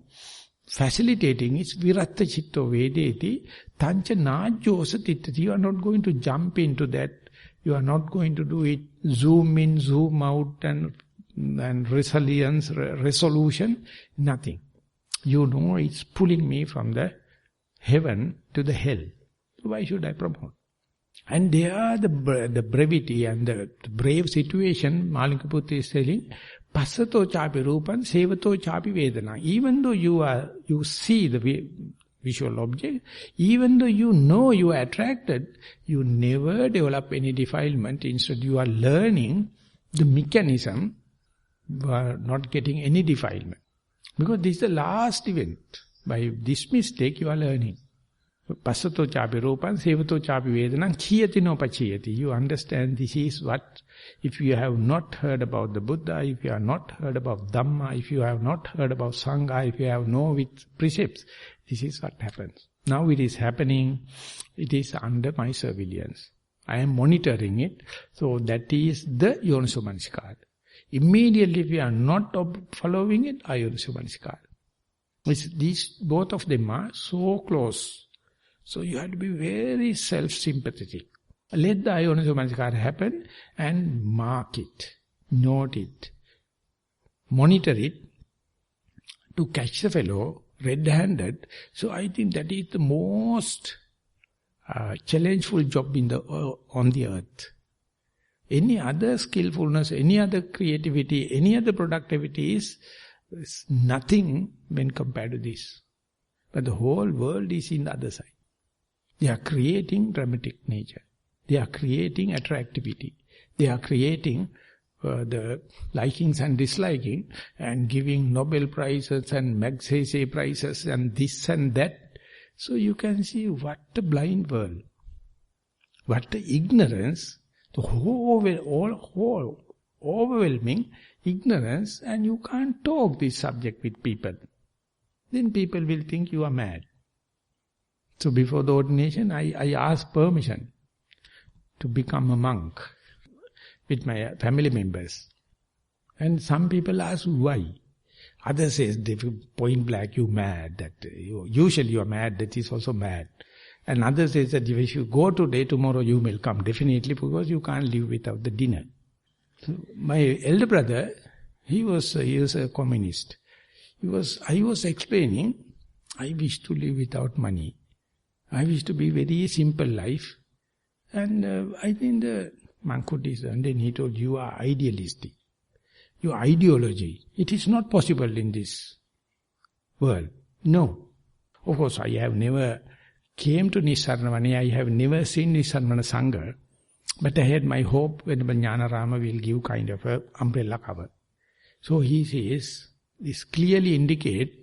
facilitating. It's viratta chitto vedeti tanchana ajyosa tittati. You are not going to jump into that. You are not going to do it zoom in, zoom out and resilience, resolution, nothing. You know it's pulling me from the heaven to the hell. So why should I promote? And there the brevity and the brave situation, Malinkaputra is telling, Passato chapi rupan, sevato chapi vedana. Even though you see the visual object, even though you know you are attracted, you never develop any defilement. Instead you are learning the mechanism, you are not getting any defilement. Because this is the last event. By this mistake you are learning. Passato chapi rupan, sevato chapi vedanam, chiyati no pachiyati. You understand this is what, if you have not heard about the Buddha, if you have not heard about Dhamma, if you have not heard about Sangha, if you have no with precepts, this is what happens. Now it is happening, it is under my surveillance. I am monitoring it, so that is the Yoniso Manasikara. Immediately if you are not following it, Ayoniso Manasikara. These, both of them are so close. So you have to be very self-sympathetic. Let the Ayoniso Manasikara happen and mark it, note it, monitor it to catch the fellow red-handed. So I think that is the most challengeful job on the earth. Any other skillfulness, any other creativity, any other productivity is nothing when compared to this. But the whole world is in the other side. They are creating dramatic nature. They are creating attractivity. They are creating the likings and disliking and giving Nobel Prizes and Magsaysay prizes and this and that. So you can see what a blind world. What the ignorance, the whole overwhelming ignorance, and you can't talk this subject with people. Then people will think you are mad. So before the ordination, I asked permission to become a monk with my family members. And some people ask why. Others say, point blank, you mad. Usually you are mad, that is also mad. And others say that if you go today, tomorrow you will come definitely because you can't live without the dinner. So my elder brother, he was a communist. I was explaining, I wish to live without money. I wish to be very simple life. And I think the monk could listen. And then he told, you are idealistic. Your ideology, it is not possible in this world. No. Of course, I have never came to Nissarana Vanaya. I have never seen Nissarana Sangha. But I had my hope when Jnanarama will give kind of a umbrella cover. So he says, this clearly indicate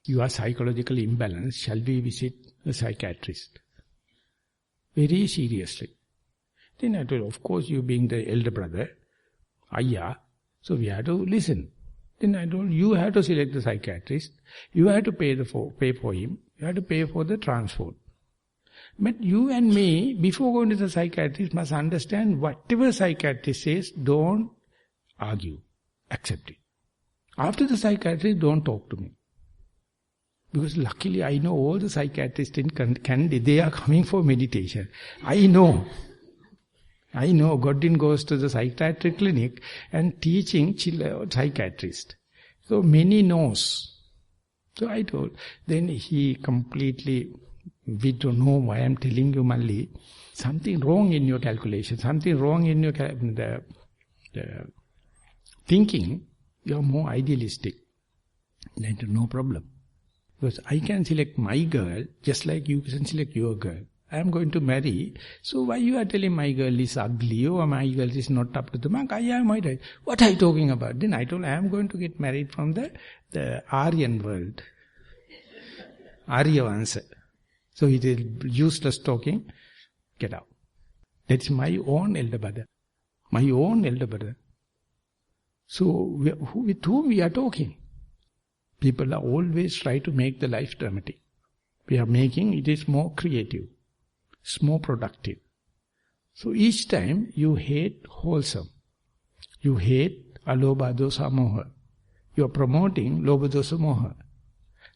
you are psychologically imbalanced. Shall we visit a psychiatrist? Very seriously. Then I told, of course, you being the elder brother, Ayya, so we have to listen. Then I told, you have to select the psychiatrist, you have to pay for him, you have to pay for the transport. But you and me, before going to the psychiatrist, must understand whatever psychiatrist says, don't argue, accept it. After the psychiatrist, don't talk to me. Because luckily I know all the psychiatrists in Kandy, they are coming for meditation. I know Godin goes to the psychiatric clinic and teaching psychiatrist. So many knows. So I told. Then he completely, we don't know why I'm telling you, Malli. Something wrong in your calculation, something wrong in your the thinking. You are more idealistic. Then no problem. Because I can select my girl just like you can select your girl. I am going to marry. So why you are telling my girl is ugly or my girl is not up to the mark? I am my right. What are you talking about? Then I told I am going to get married from the Aryan world. Arya answer. So it is useless talking. Get out. That's my own elder brother. My own elder brother. So with whom we are talking? People are always try to make the life dramatic. We are making it is more creative. It's more productive. So each time you hate wholesome. You hate alobha dosa moha. You are promoting lobha dosa moha.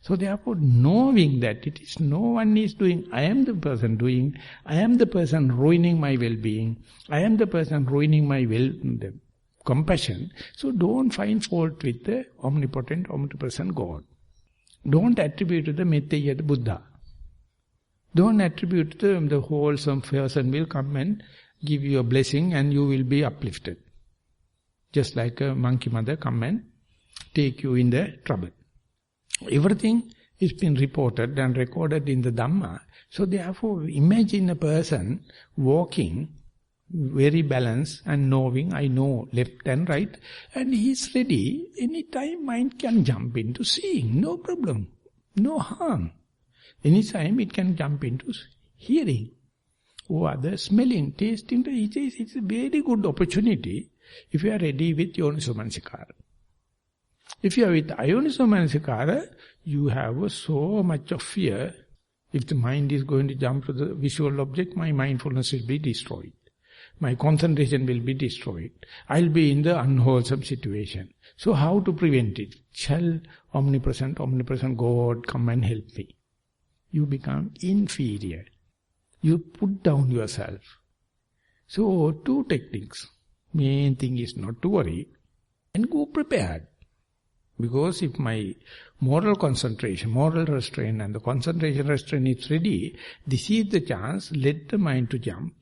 So therefore, knowing that it is no one is doing, I am the person doing, I am the person ruining my well-being, I am the person ruining my the compassion. So don't find fault with the omnipotent, omnipresent God. Don't attribute to the Metteyya, the Buddha. Don't attribute to the wholesome person will come and give you a blessing and you will be uplifted. Just like a monkey mother come and take you in the trouble. Everything is been reported and recorded in the Dhamma. So therefore, imagine a person walking very balanced and knowing, I know left and right, and he is ready. Anytime mind can jump into seeing, no problem, no harm. Anytime it can jump into hearing or other smelling, tasting. It's a very good opportunity if you are ready with Yoniso Manasikara. If you are with Ayoniso Manasikara, you have so much of fear. If the mind is going to jump to the visual object, my mindfulness will be destroyed. My concentration will be destroyed. I'll be in the unwholesome situation. So how to prevent it? Shall omnipresent God come and help me? You become inferior. You put down yourself. So two techniques. Main thing is not to worry and go prepared. Because if my moral concentration, moral restraint and the concentration restraint is ready, this is the chance, let the mind to jump.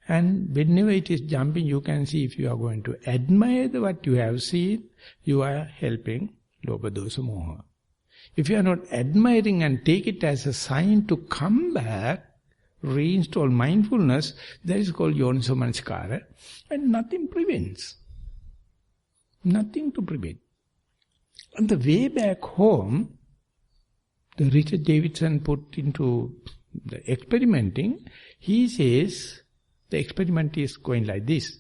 And whenever it is jumping, you can see if you are going to admire what you have seen, you are helping lobha dosa moha. If you are not admiring and take it as a sign to come back, reinstall mindfulness, that is called Yoniso Manasikara, and nothing prevents. Nothing to prevent. On the way back home, the Richard Davidson put into the experimenting, he says, the experiment is going like this.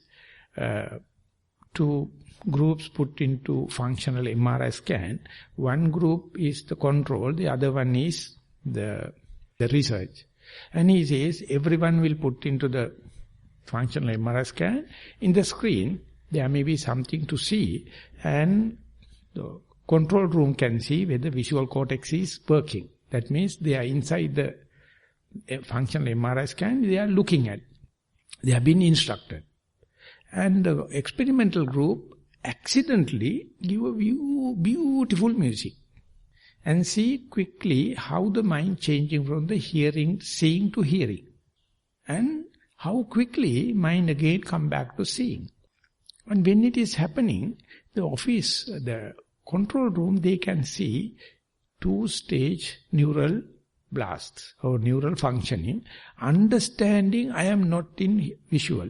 Two groups put into functional MRI scan. One group is the control, the other one is the research. And he says, everyone will put into the functional MRI scan. In the screen, there may be something to see, and the control room can see whether visual cortex is working. That means they are inside the functional MRI scan, they are looking at. They have been instructed. And the experimental group accidentally give a beautiful music. And see quickly how the mind changing from the hearing, seeing to hearing. And how quickly mind again come back to seeing. And when it is happening, the office, the control room, they can see two-stage neural blasts or neural functioning, understanding I am not in visual.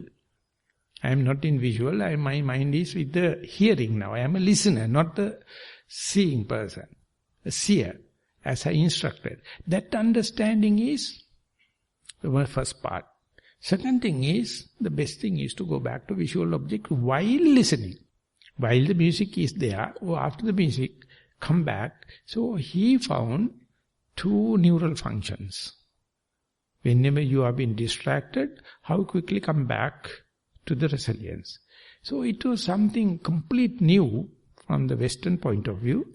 I am not in visual, my mind is with the hearing now. I am a listener, not a seeing person, a seer, as I instructed. That understanding is the first part. Second thing is, the best thing is to go back to visual object while listening. While the music is there, or after the music, come back. So he found two neural functions. Whenever you have been distracted, how quickly come back to the resilience. So it was something complete new from the Western point of view.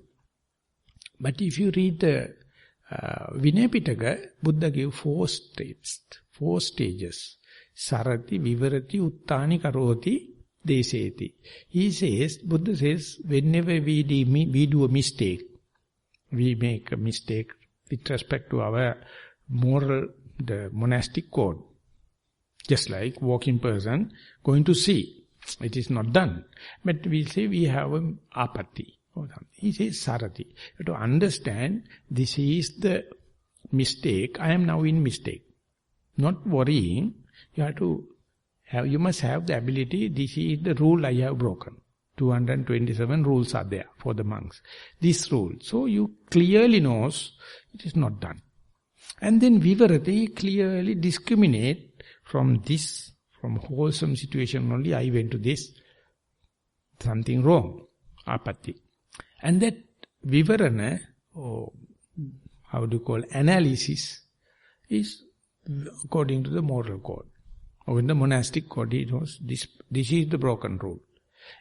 But if you read the Vinaya Pitaka, Buddha gave four stages. Sarati, Vivarati, Uttani, Karoti, Deseti. He says, Buddha says, whenever we do a mistake, we make a mistake with respect to our moral, the monastic code. Just like walking person going to see. It is not done. But we say we have an apatti. He says sarati. You have to understand this is the mistake. I am now in mistake. Not worrying. You must have the ability, this is the rule I have broken. 227 rules are there for the monks. This rule. So you clearly knows it is not done. And then vivarati clearly discriminate from this, from wholesome situation only, I went to this, something wrong, apatti. And that vivarana, or how do you call, analysis, is according to the moral code. Or in the monastic code, he knows this is the broken rule.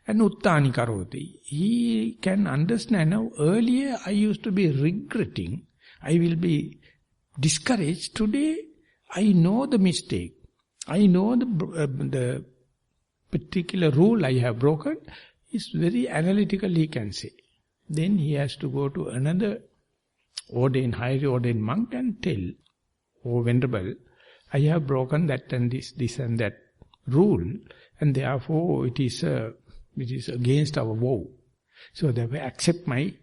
And uttani karoti, he can understand now. Earlier I used to be regretting, I will be discouraged. Today I know the mistake. I know the particular rule I have broken. Is very analytical, he can say. Then he has to go to another highly ordained monk and tell, "Oh Venerable, I have broken that and this and that rule, and therefore it is against our vow. So therefore accept my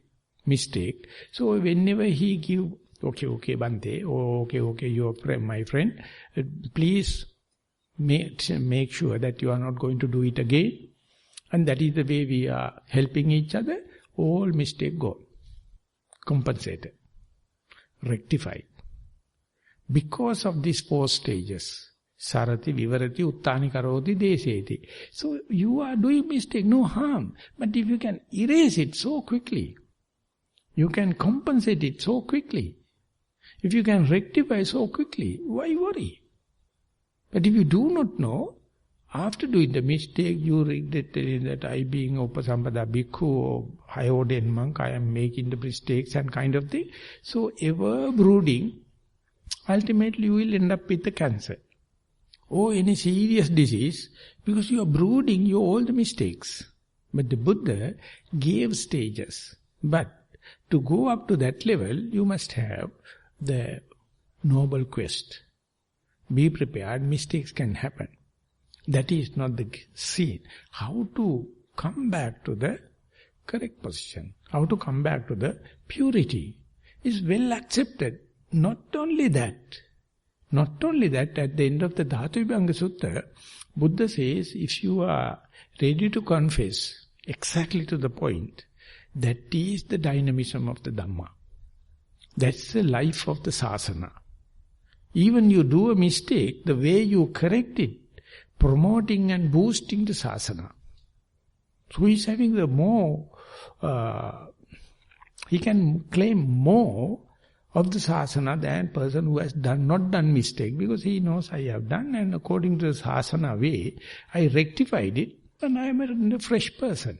mistake." So whenever he give, okay, Bante, okay, you are my friend, please make sure that you are not going to do it again. And that is the way we are helping each other. All mistake go. Compensated. Rectified. Because of these 4 stages. Sarati, Vivarati, Uttani, Karoti, Deseti. So you are doing mistake, no harm. But if you can erase it so quickly, you can compensate it so quickly, if you can rectify so quickly, why worry? But if you do not know, after doing the mistake, you regret that I being Upasampada Bhikkhu or high ordained monk, I am making the mistakes and kind of thing. So ever brooding, ultimately you will end up with the cancer. Or any serious disease, because you are brooding all the mistakes. But the Buddha gave stages. But to go up to that level, you must have the noble quest. Be prepared, mistakes can happen. That is not the scene. How to come back to the correct position, how to come back to the purity is well accepted. Not only that, at the end of the Dhammajiva Sutta, Buddha says, if you are ready to confess exactly to the point, that is the dynamism of the Dhamma. That's the life of the Sasana. Even you do a mistake, the way you correct it, promoting and boosting the Sasana. So he is having the more, he can claim more of the Sasana than person who has not done mistake, because he knows I have done, and according to the Sasana way, I rectified it and I am a fresh person.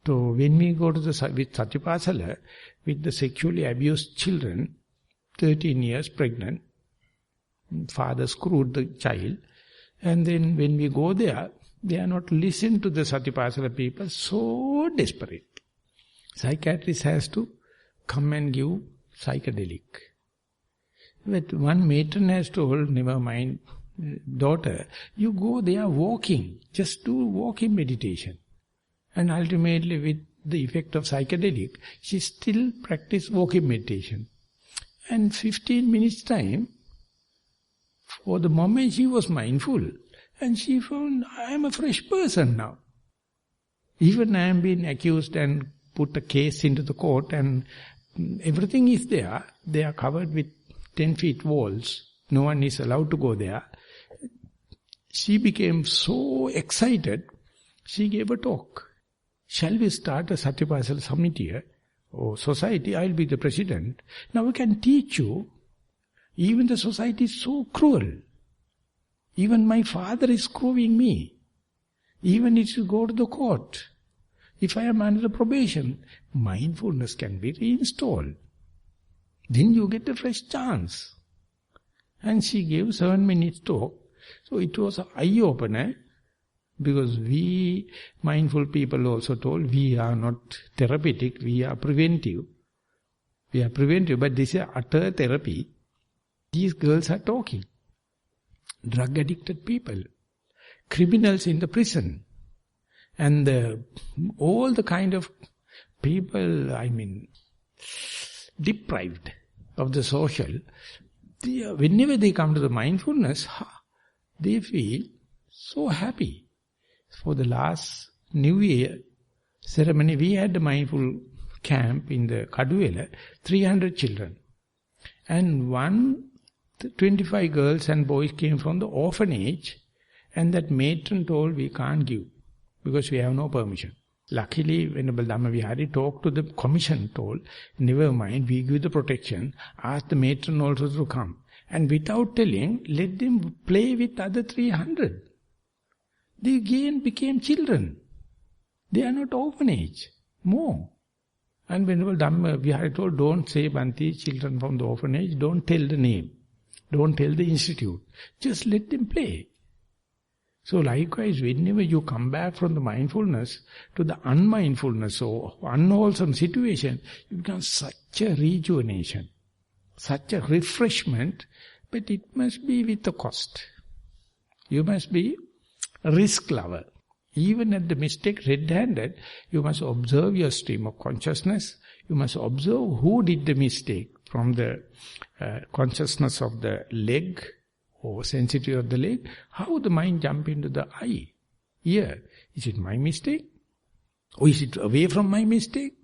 So when we go to with Satipasala, with the sexually abused children, 13 years pregnant, father screwed the child, and then when we go there, they are not listening to the Satipasala people, so desperate. Psychiatrist has to come and give psychedelic. But one matron has told, never mind, daughter, you go there walking, just do walking meditation. And ultimately with the effect of psychedelic, she still practice walking meditation. And 15 minutes time, for the moment she was mindful, and she found, I am a fresh person now. Even I am being accused and put a case into the court, and everything is there. They are covered with 10 feet walls. No one is allowed to go there. She became so excited, she gave a talk. Shall we start a Satipasala Samiti or society? I will be the president. Now we can teach you. Even the society is so cruel. Even my father is screwing me. Even if you go to the court, if I am under probation, mindfulness can be reinstalled. Then you get a fresh chance. And she gave 7 minutes talk. So it was an eye-opener, because we mindful people also told, we are not therapeutic, we are preventive. We are preventive, but this is utter therapy. These girls are talking. Drug-addicted people, criminals in the prison, and all the kind of people, deprived of the social, whenever they come to the mindfulness, they feel so happy. For the last New Year ceremony, we had a mindful camp in the Kaduela, 300 children. And 25 girls and boys came from the orphanage, and that matron told, we can't give, because we have no permission. Luckily, Venerable Dhammajiva talked to the commission, told, never mind, we give the protection, ask the matron also to come. And without telling, let them play with other 300. They again became children. They are not orphanage, more. And Venerable Dhammajiva told, don't say Bhante, children from the orphanage, don't tell the name. Don't tell the institute. Just let them play. So likewise, whenever you come back from the mindfulness to the unmindfulness or unwholesome situation, you become such a rejuvenation, such a refreshment, but it must be with a cost. You must be a risk lover. Even at the mistake, red-handed, you must observe your stream of consciousness. You must observe who did the mistake from the consciousness of the leg or sensitivity of the leg, how the mind jump into the eye, ear. Is it my mistake? Or is it away from my mistake?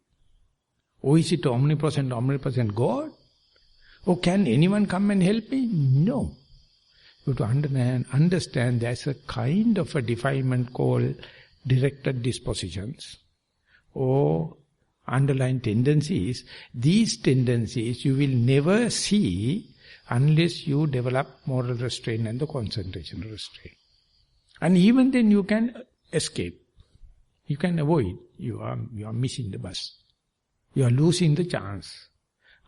Or is it omnipresent God? Or can anyone come and help me? No. You have to understand there's a kind of a defilement called directed dispositions or underlying tendencies. These tendencies you will never see unless you develop moral restraint and the concentration restraint. And even then you can escape. You can avoid. You are missing the bus. You are losing the chance.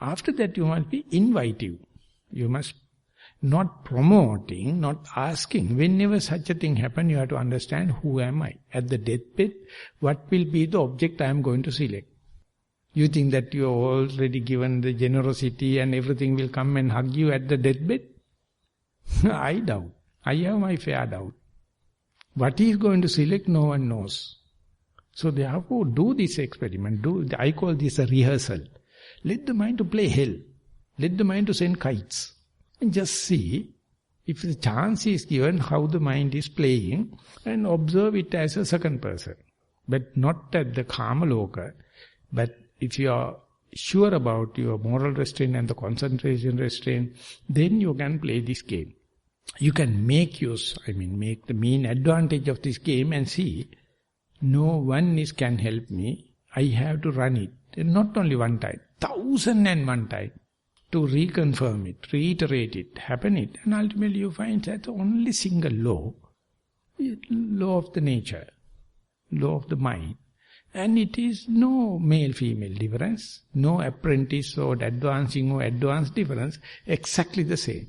After that you must be invitive. You must not promoting, not asking. Whenever such a thing happens, you have to understand, who am I? At the deathbed, what will be the object I am going to select? You think that you are already given the generosity and everything will come and hug you at the deathbed? I doubt. I have my fair doubt. What he is going to select, no one knows. So therefore, do this experiment. I call this a rehearsal. Let the mind to play hell. Let the mind to send kites. And just see, if the chance is given, how the mind is playing, and observe it as a second person. But not at the karma loka. But if you are sure about your moral restraint and the concentration restraint, then you can play this game. You can make the main advantage of this game and see, no one can help me. I have to run it. And not only one time, 1001 time. To reconfirm it, reiterate it, happen it, and ultimately you find that only single law of the nature, law of the mind, and it is no male-female difference, no apprentice or advancing or advanced difference, exactly the same.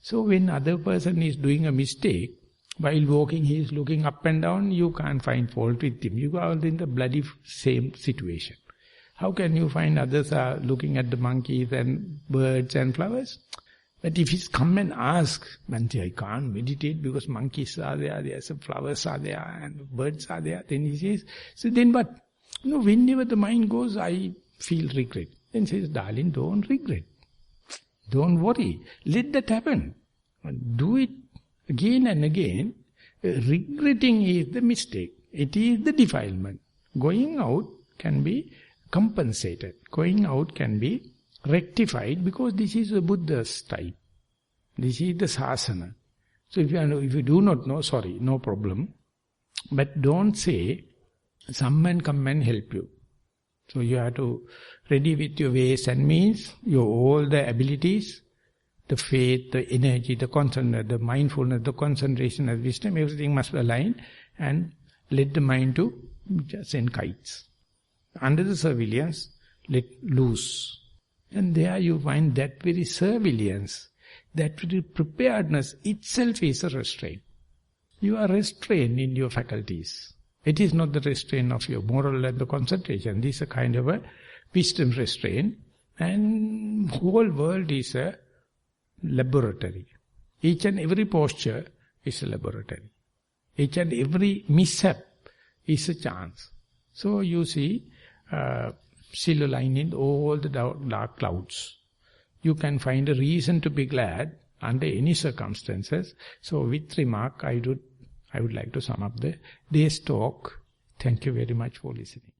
So when other person is doing a mistake, while walking he is looking up and down, you can't find fault with him, you are in the bloody same situation. How can you find others are looking at the monkeys and birds and flowers? But if he's come and ask, Bhante, I can't meditate because monkeys are there, some flowers are there, and birds are there. Then he says, so then what? No, whenever the mind goes, I feel regret. Then says, darling, don't regret. Don't worry. Let that happen. Do it again and again. Regretting is the mistake. It is the defilement. Going out can be compensated. Going out can be rectified because this is the Buddha's type. This is the sasana. So if you do not know, sorry, no problem. But don't say, someone come and help you. So you have to ready with your ways and means, your all the abilities, the faith, the energy, the concentration, the mindfulness, the concentration, the wisdom, everything must align and let the mind to send kites. Under the surveillance, let loose. And there you find that very surveillance, that very preparedness itself is a restraint. You are restrained in your faculties. It is not the restraint of your moral and the concentration. This is a kind of a wisdom restraint. And whole world is a laboratory. Each and every posture is a laboratory. Each and every mishap is a chance. So you see, silver lining all the dark clouds. You can find a reason to be glad under any circumstances. So with remark, I would like to sum up the day's talk. Thank you very much for listening.